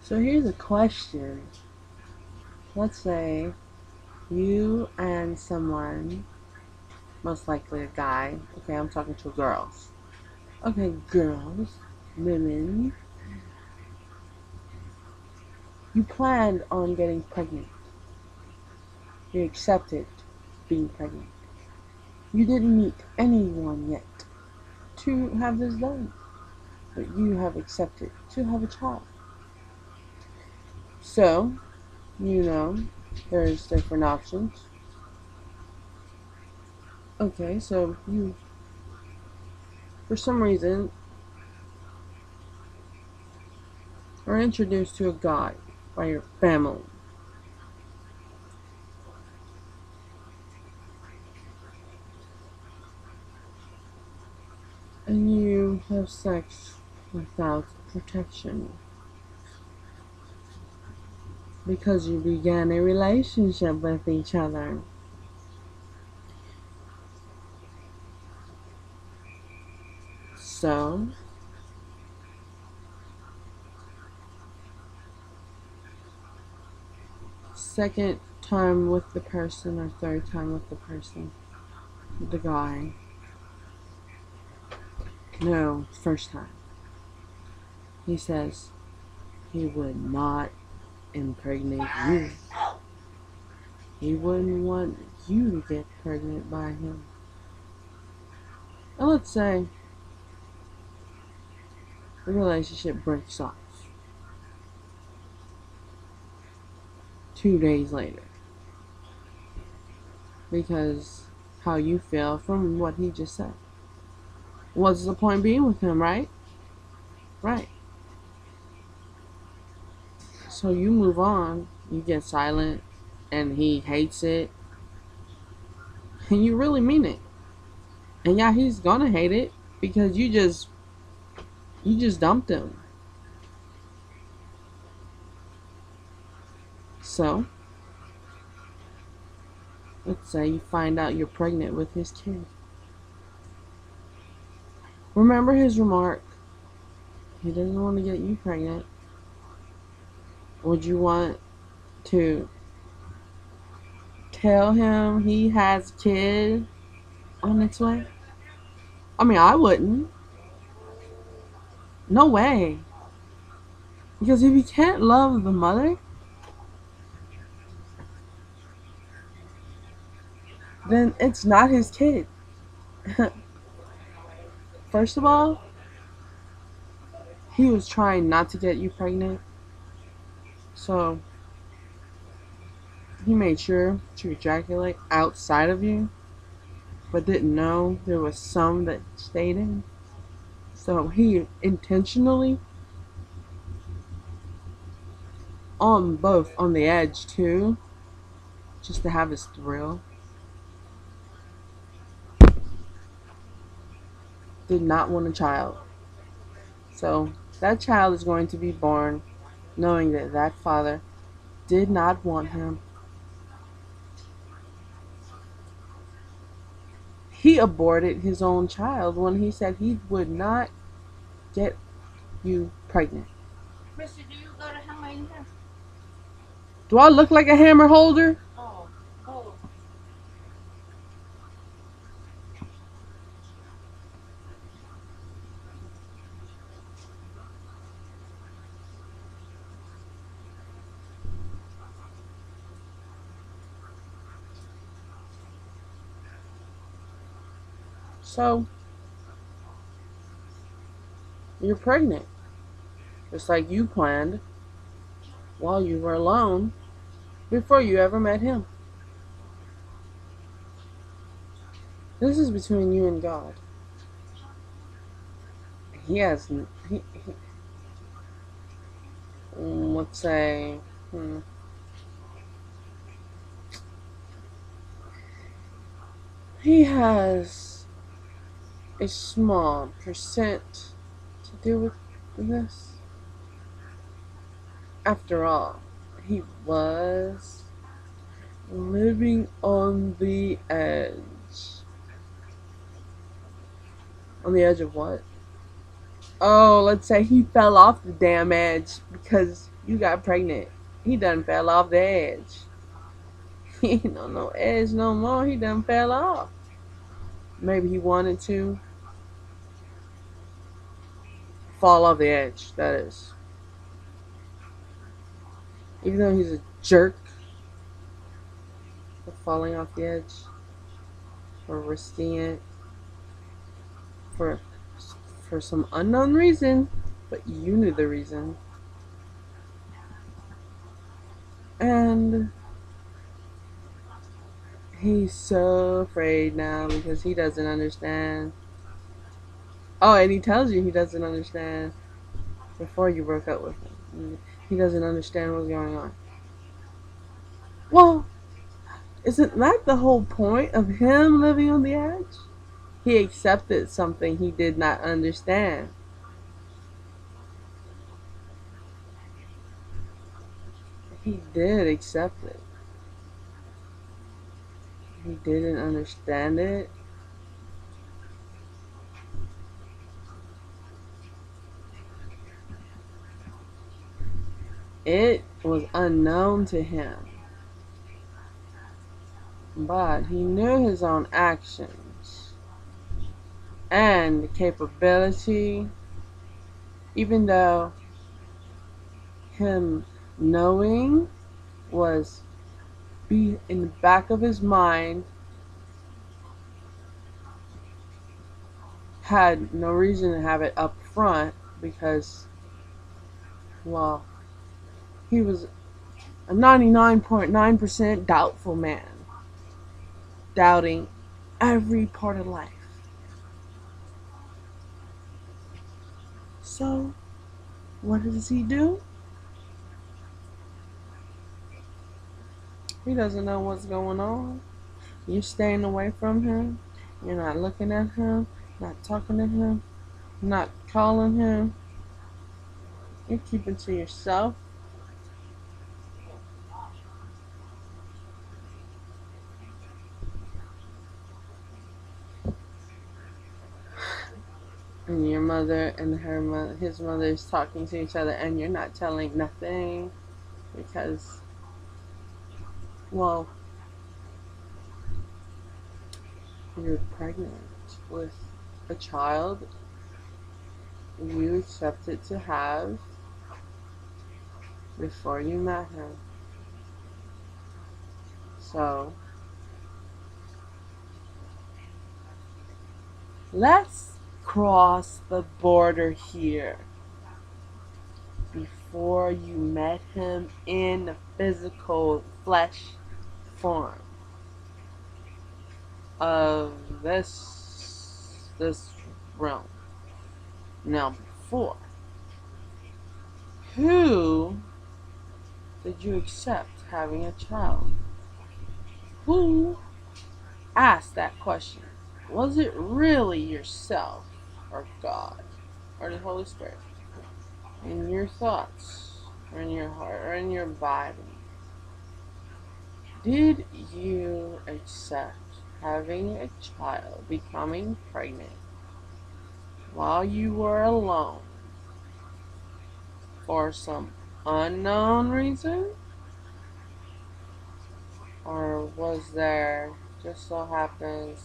So here's a question. Let's say you and someone, most likely a guy, okay, I'm talking to girls. Okay, girls, women, you planned on getting pregnant. You accepted being pregnant. You didn't meet anyone yet to have this done, but you have accepted to have a child. So, you know, there's different options. Okay, so you, for some reason, are introduced to a guy by your family. And you have sex without protection because you began a relationship with each other. So, second time with the person or third time with the person, the guy. No, first time. He says he would not impregnate you. He wouldn't want you to get pregnant by him. And let's say the relationship breaks off 2 days later. Because how you feel from what he just said. What's the point being with him, right? Right. So you move on, you get silent, and he hates it, and you really mean it. And yeah, he's gonna hate it because you just dumped him. So let's say you find out you're pregnant with his kid. Remember his remark. He doesn't want to get you pregnant. Would you want to tell him he has a kid on its way? I mean, I wouldn't. No way. Because if you can't love the mother, then it's not his kid. First of all, he was trying not to get you pregnant. So he made sure to ejaculate outside of you, but didn't know there was some that stayed in. So he intentionally, on both on the edge too, just to have his thrill, did not want a child. So that child is going to be born knowing that that father did not want him. He aborted his own child when he said he would not get you pregnant. Mister, do you got a hammer in here? Do I look like a hammer holder? Oh, oh. So, you're pregnant. Just like you planned while you were alone before you ever met him. This is between you and God. He has, let's say, he has a small percent to do with this. After all, he was living on the edge. On the edge of what? Oh, let's say he fell off the damn edge because You got pregnant. He done fell off the edge. He ain't on no edge no more. He done fell off. Maybe he wanted to fall off the edge, that is. Even though he's a jerk for falling off the edge, for risking it, for for some unknown reason, but you knew the reason. And he's so afraid now because he doesn't understand. Oh, and he tells you he doesn't understand before you broke up with him. He doesn't understand what's going on. Well, isn't that the whole point of him living on the edge? He accepted something he did not understand. He did accept it. He didn't understand it. It was unknown to him. But he knew his own actions and the capability, even though him knowing was be in the back of his mind, had no reason to have it up front because, well, he was a 99.9% doubtful man, doubting every part of life. So, what does he do? He doesn't know what's going on. You're staying away from him. You're not looking at him, not talking to him, not calling him. You're keeping to yourself. And your mother and his mother is talking to each other, and you're not telling nothing because, well, you're pregnant with a child you accepted to have before you met him. So, let's cross the border here. Before you met him in the physical flesh form of this realm. Now before, who did you accept having a child? Who asked that question? Was it really yourself or God or the Holy Spirit? In your thoughts or in your heart or in your body? Did you accept having a child, becoming pregnant, while you were alone for some unknown reason? Or was there just so happens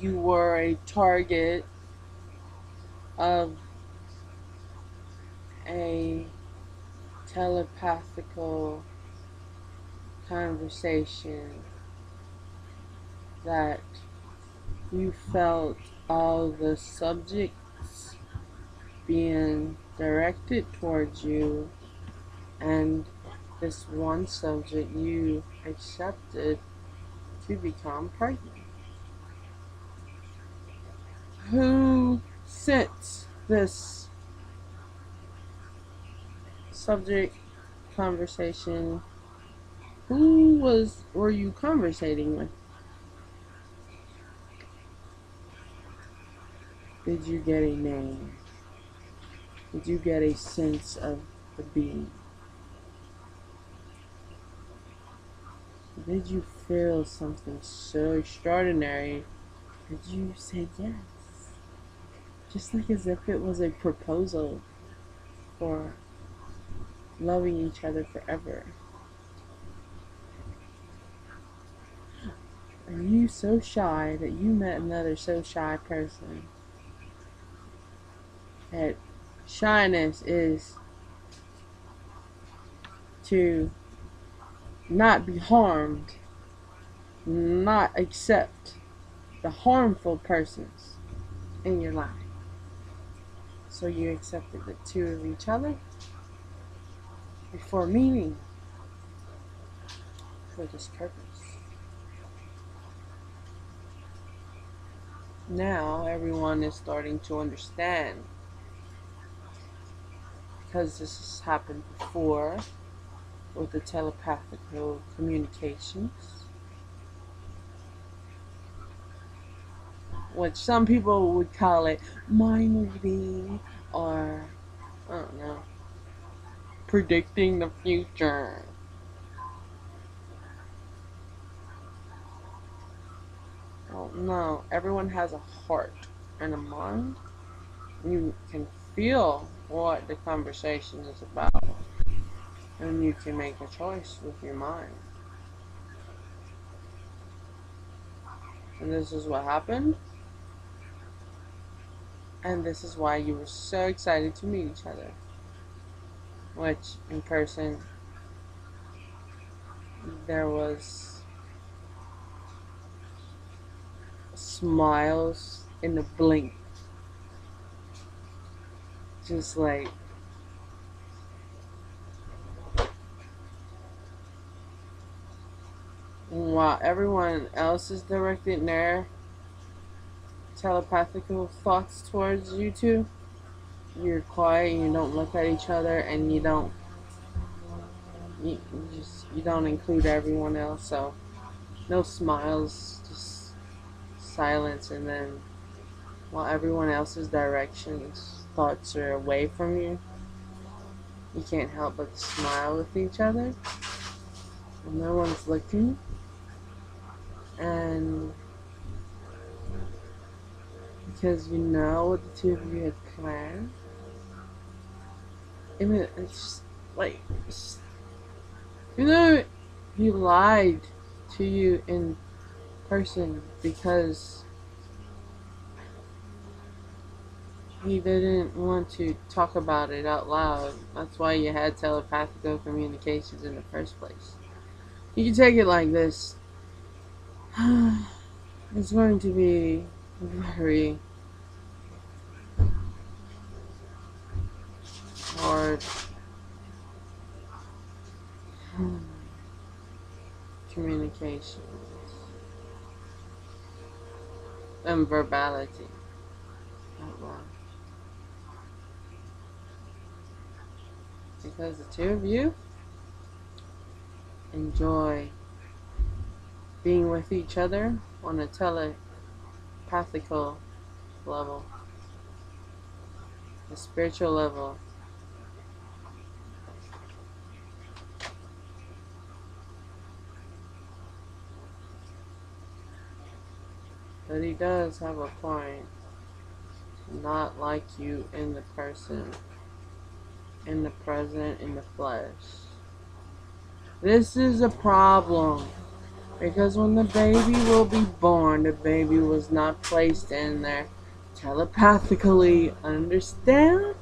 you were a target of a telepathical conversation that you felt all the subjects being directed towards you, and this one subject you accepted to become pregnant? Who sent this subject conversation? Were you conversating with? Did you get a name? Did you get a sense of the being? Did you feel something so extraordinary that you said yes? Just like as if it was a proposal for loving each other forever. Are you so shy that you met another so shy person? That shyness is to not be harmed, not accept the harmful persons in your life. So you accepted the two of each other before meeting for this purpose. Now everyone is starting to understand because this has happened before with the telepathical communications, which some people would call it mind reading or, I don't know, predicting the future. Well, no, everyone has a heart and a mind. You can feel what the conversation is about, and you can make a choice with your mind. And this is what happened, and this is why you were so excited to meet each other. Which, in person, there was smiles in the blink. Just like, while everyone else is directing their telepathical thoughts towards you two, you're quiet and you don't look at each other and you don't include everyone else. So no smiles, just silence, and then while everyone else's directions thoughts are away from you, you can't help but smile with each other. And no one's looking, and because you know what the two of you had planned. I mean, it's just like, you know, he lied to you in person because he didn't want to talk about it out loud. That's why you had telepathical communications in the first place. You can take it like this. It's going to be very hard communication and verbality out loud. Because the two of you enjoy being with each other on a telepathical level, a spiritual level. But he does have a point. Not like you in the person, in the present, in the flesh. This is a problem. Because when the baby will be born, the baby was not placed in there telepathically. Understand?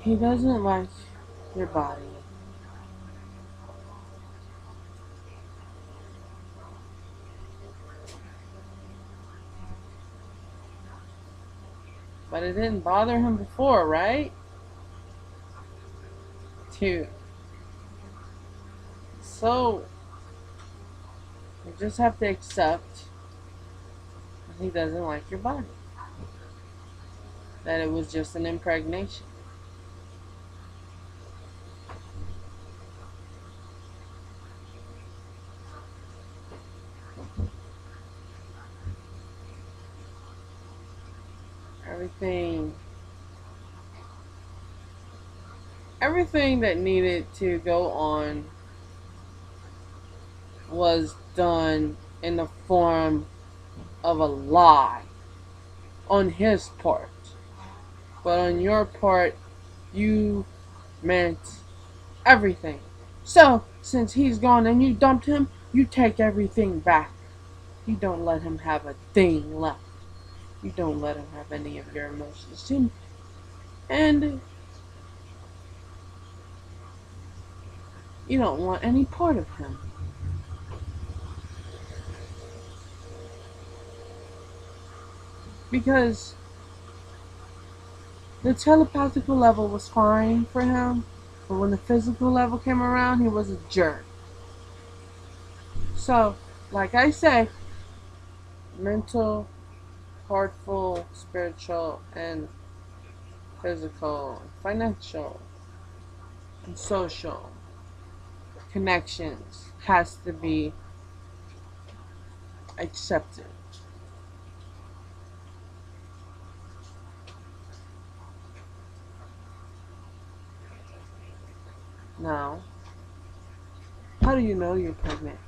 He doesn't like your body. But it didn't bother him before, right? Too. So, you just have to accept that he doesn't like your body. That it was just an impregnation. Everything Everything that needed to go on was done in the form of a lie on his part. But on your part, you meant everything. So, since he's gone and you dumped him, you take everything back. You don't let him have a thing left. You don't let him have any of your emotions. And you don't want any part of him. Because the telepathical level was fine for him, but when the physical level came around, he was a jerk. So, like I say, mental, heartful, spiritual, and physical, financial, and social connections has to be accepted. Now, how do you know you're pregnant?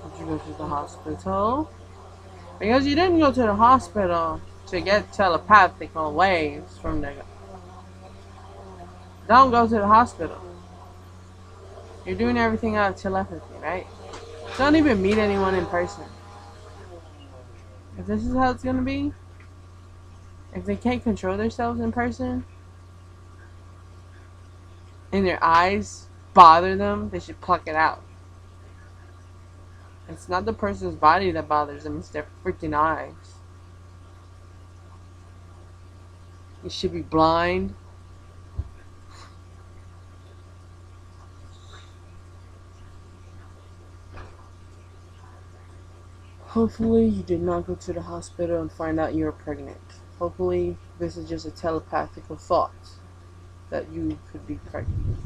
Did you go to the hospital? Because you didn't go to the hospital to get telepathical waves from the. Don't go to the hospital. You're doing everything out of telepathy, right? Don't even meet anyone in person. If this is how it's gonna be, if they can't control themselves in person and their eyes bother them, they should pluck it out. It's not the person's body that bothers them, it's their freaking eyes. You should be blind. Hopefully, you did not go to the hospital and find out you're pregnant. Hopefully, this is just a telepathical thought that you could be pregnant.